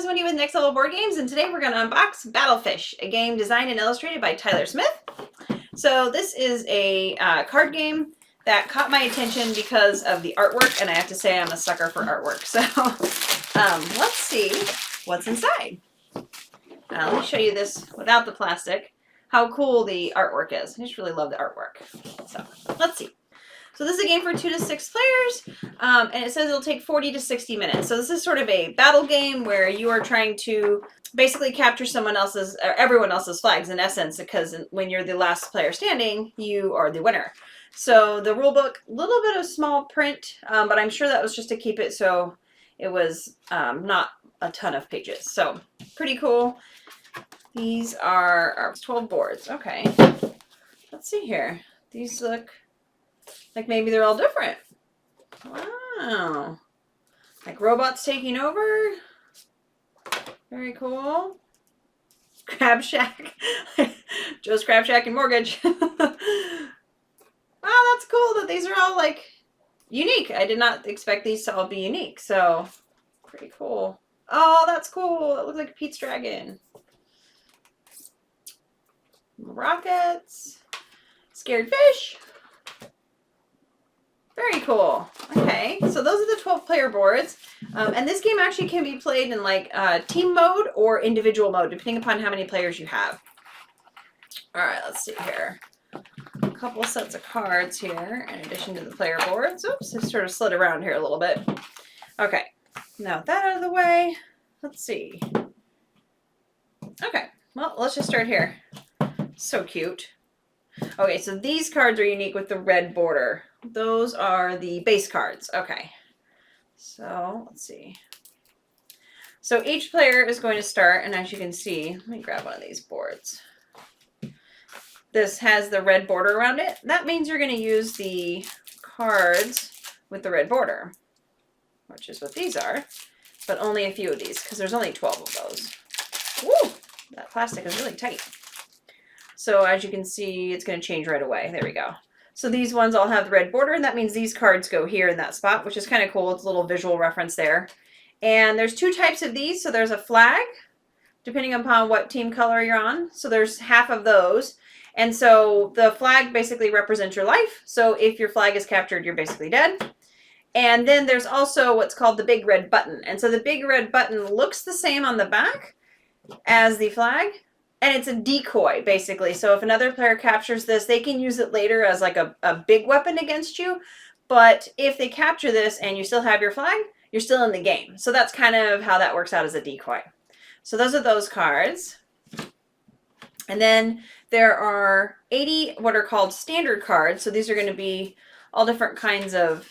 is Wendy with Next Level Board Games, and today we're going to unbox BattleFish, a game designed and illustrated by Tyler Smith. So this is a card game that caught my attention because of the artwork, and I have to say I'm a sucker for artwork. So let's see what's inside. Let me show you this without the plastic, how cool the artwork is. I just really love the artwork. So let's see. So this is a game for 2 to 6 players, and it says it'll take 40 to 60 minutes. So this is sort of a battle game where you are trying to basically capture someone else's, or everyone else's flags in essence, because when you're the last player standing, you are the winner. So the rule book, a little bit of small print, but I'm sure that was just to keep it so it was not a ton of pages. So pretty cool. These are our 12 boards. Okay, let's see here. These look like maybe they're all different. Wow. Like robots taking over. Very cool. Crab Shack. Joe's Crab Shack and Mortgage. Wow, that's cool that these are all like unique. I did not expect these to all be unique. So pretty cool. Oh, that's cool. It looks like a Pete's Dragon. Rockets. Scared Fish. Very cool. Okay, so those are the 12-player boards. And this game actually can be played in like team mode or individual mode, depending upon how many players you have. All right, let's see here. A couple sets of cards here, in addition to the player boards. Oops, I sort of slid around here a little bit. Okay, now with that out of the way, let's see. Okay, well, let's just start here. So cute. Okay, so these cards are unique with the red border. Those are the base cards. Okay, so let's see. So each player is going to start, and as you can see, let me grab one of these boards. This has the red border around it. That means you're going to use the cards with the red border, which is what these are, but only a few of these because there's only 12 of those. Woo! That plastic is really tight. So as you can see, it's going to change right away. There we go. So these ones all have the red border, and that means these cards go here in that spot, which is kind of cool. It's a little visual reference there. And there's 2 types of these. So there's a flag, depending upon what team color you're on. So there's half of those. And so the flag basically represents your life. So if your flag is captured, you're basically dead. And then there's also what's called the big red button. And so the big red button looks the same on the back as the flag. And it's a decoy, basically. So if another player captures this, they can use it later as like a big weapon against you. But if they capture this and you still have your flag, you're still in the game. So that's kind of how that works out as a decoy. So those are those cards. And then there are 80 what are called standard cards. So these are going to be all different kinds of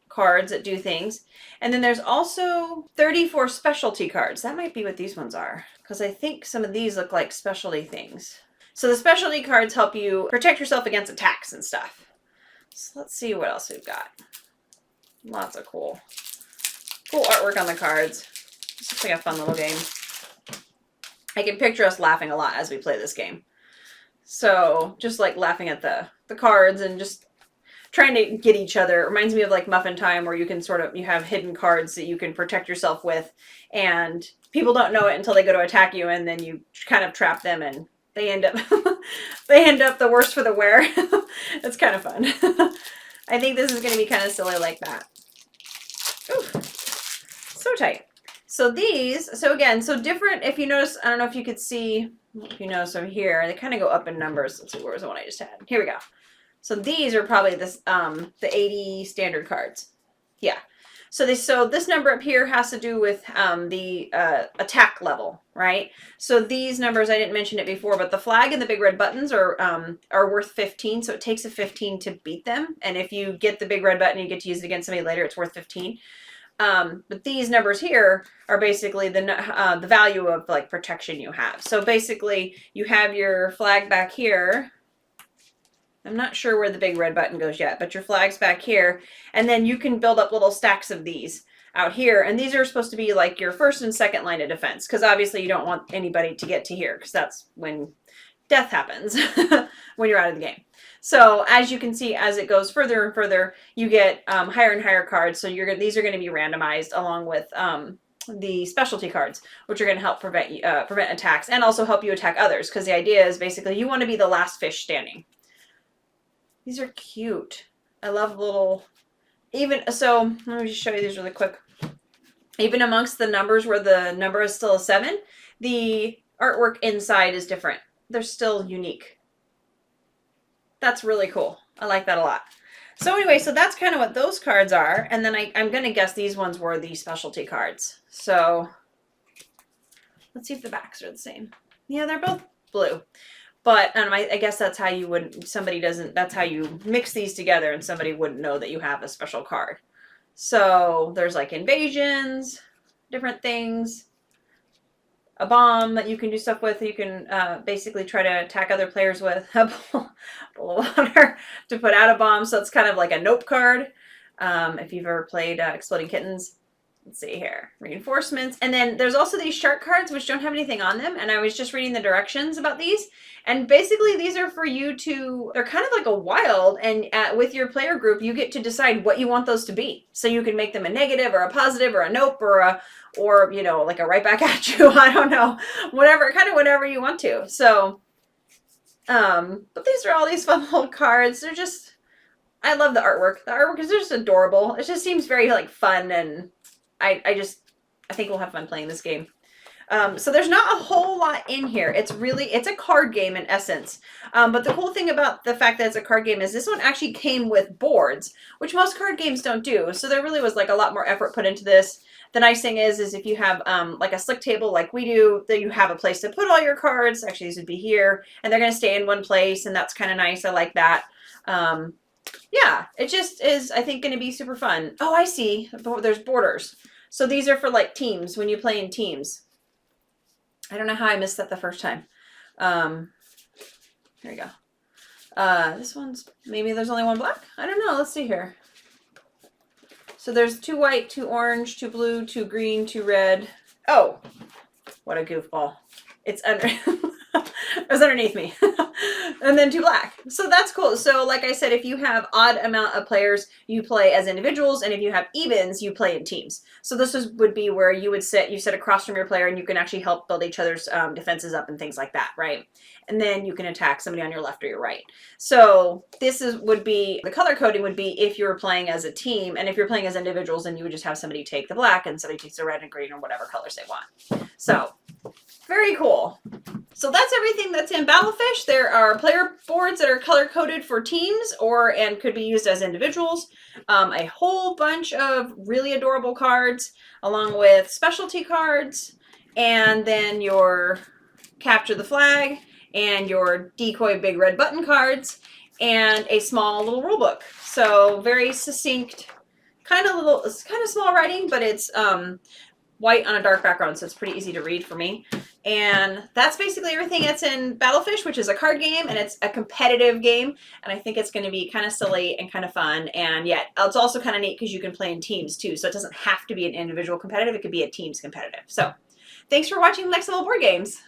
cards that do things. And then there's also 34 specialty cards. That might be what these ones are, because I think some of these look like specialty things. So the specialty cards help you protect yourself against attacks and stuff. So let's see what else we've got. Lots of cool artwork on the cards. This looks like a fun little game. I can picture us laughing a lot as we play this game. So just like laughing at the cards and just trying to get each other. It reminds me of like Muffin Time, where you can you have hidden cards that you can protect yourself with, and people don't know it until they go to attack you, and then you kind of trap them, and they end up the worse for the wear. It's kind of fun. I think this is going to be kind of silly like that. Ooh, so tight. So these, so again, so different. If you notice, I don't know if you could see, if you notice over here, they kind of go up in numbers. Let's see, where was the one I just had? Here we go. So these are probably this the 80 standard cards. Yeah. So this number up here has to do with the attack level, right? So these numbers, I didn't mention it before, but the flag and the big red buttons are worth 15. So it takes a 15 to beat them. And if you get the big red button, you get to use it against somebody later, it's worth 15. But these numbers here are basically the value of like protection you have. So basically you have your flag back here. I'm not sure where the big red button goes yet, but your flag's back here. And then you can build up little stacks of these out here. And these are supposed to be like your first and second line of defense, because obviously you don't want anybody to get to here, because that's when death happens when you're out of the game. So as you can see, as it goes further and further, you get higher and higher cards. So these are going to be randomized along with the specialty cards, which are going to help prevent attacks and also help you attack others, because the idea is basically you want to be the last fish standing. These are cute. I love little, even, so let me just show you these really quick. Even amongst the numbers where the number is still a 7, the artwork inside is different. They're still unique. That's really cool. I like that a lot. So anyway, so that's kind of what those cards are. And then I'm going to guess these ones were the specialty cards. So let's see if the backs are the same. Yeah, they're both blue. But I guess that's how you would, that's how you mix these together and somebody wouldn't know that you have a special card. So there's like invasions, different things, a bomb that you can do stuff with. You can basically try to attack other players with a bowl of water to put out a bomb. So it's kind of like a nope card. If you've ever played Exploding Kittens. Let's see here. Reinforcements. And then there's also these shark cards which don't have anything on them. And I was just reading the directions about these. And basically these are for you to, they're kind of like a wild. And with your player group, you get to decide what you want those to be. So you can make them a negative or a positive or a nope or you know, like a right back at you. I don't know. Whatever, kind of whatever you want to. So, but these are all these fun little cards. They're just, I love the artwork. The artwork is just adorable. It just seems very like fun, and I think we'll have fun playing this game. So there's not a whole lot in here. It's a card game in essence. But the cool thing about the fact that it's a card game is this one actually came with boards, which most card games don't do. So there really was like a lot more effort put into this. The nice thing is if you have like a slick table like we do, then you have a place to put all your cards. Actually, these would be here, and they're going to stay in one place, and that's kind of nice. I like that. Yeah, it just is, I think, going to be super fun. Oh, I see. There's borders. So these are for like teams, when you play in teams. I don't know how I missed that the first time. Here we go. This one's, maybe there's only one black? I don't know. Let's see here. So there's 2 white, 2 orange, 2 blue, 2 green, 2 red. Oh, what a goofball. It's under, it was underneath me. And then 2 black. So that's cool. So like I said, if you have odd amount of players, you play as individuals. And if you have evens, you play in teams. So this would be where you sit across from your player, and you can actually help build each other's defenses up and things like that, right? And then you can attack somebody on your left or your right. So this would be, the color coding would be if you were playing as a team. And if you're playing as individuals, then you would just have somebody take the black and somebody takes the red and green or whatever colors they want. So very cool. So that's everything that's in BattleFish. There are player boards that are color-coded for teams and could be used as individuals. A whole bunch of really adorable cards, along with specialty cards, and then your capture the flag, and your decoy big red button cards, and a small little rule book. So very succinct, it's kind of small writing, but it's white on a dark background, so it's pretty easy to read for me. And that's basically everything that's in BattleFish, which is a card game, and it's a competitive game. And I think it's going to be kind of silly and kind of fun. And yet, it's also kind of neat because you can play in teams too. So it doesn't have to be an individual competitive. It could be a teams competitive. So thanks for watching Next Level Board Games.